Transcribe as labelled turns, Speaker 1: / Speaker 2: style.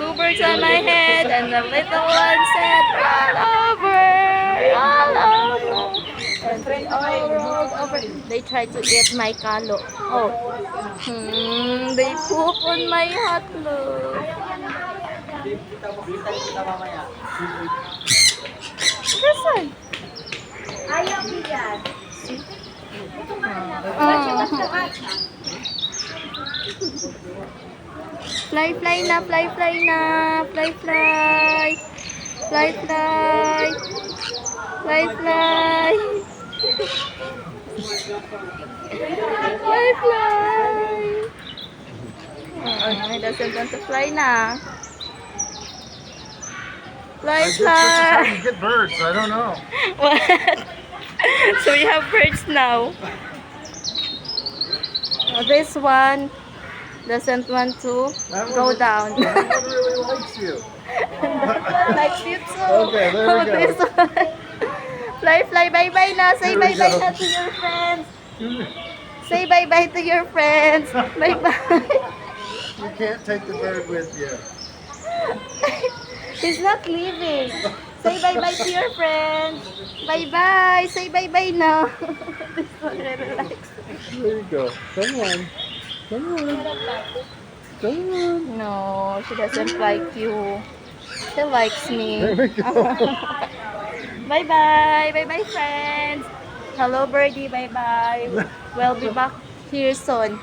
Speaker 1: two birds on my head, and the little one said, "Roll over, roll over." And they all rolled over. They tried to eat my kalo. Oh, they poop on my hotdog. Listen.
Speaker 2: Ayaw yan.
Speaker 1: Fly, fly na, fly, fly na, fly, fly. Fly, fly. Fly, fly. Fly, fly. He doesn't want to fly na. Fly,
Speaker 3: I guess this is how
Speaker 1: fly.
Speaker 3: you get birds. I don't know.
Speaker 1: What? So we have birds now. This one doesn't want to go down.
Speaker 3: That one really likes you.
Speaker 1: Likes you too.
Speaker 3: Okay, there we go.
Speaker 1: This one. Fly, fly, bye-bye na. Say
Speaker 3: Here we
Speaker 1: bye-bye
Speaker 3: go.
Speaker 1: na to your friends. Say bye-bye to your friends. Bye-bye.
Speaker 3: You can't take the bird with you.
Speaker 1: He's not leaving. Say bye-bye to your friends. Bye-bye. Say bye-bye now. This one really likes.
Speaker 3: There you go. Come on. Come on. Come on.
Speaker 1: No, she doesn't like you. She likes me.
Speaker 3: There we go.
Speaker 1: Bye-bye. Bye-bye, friends. Hello, birdie. Bye-bye. We'll be back here soon.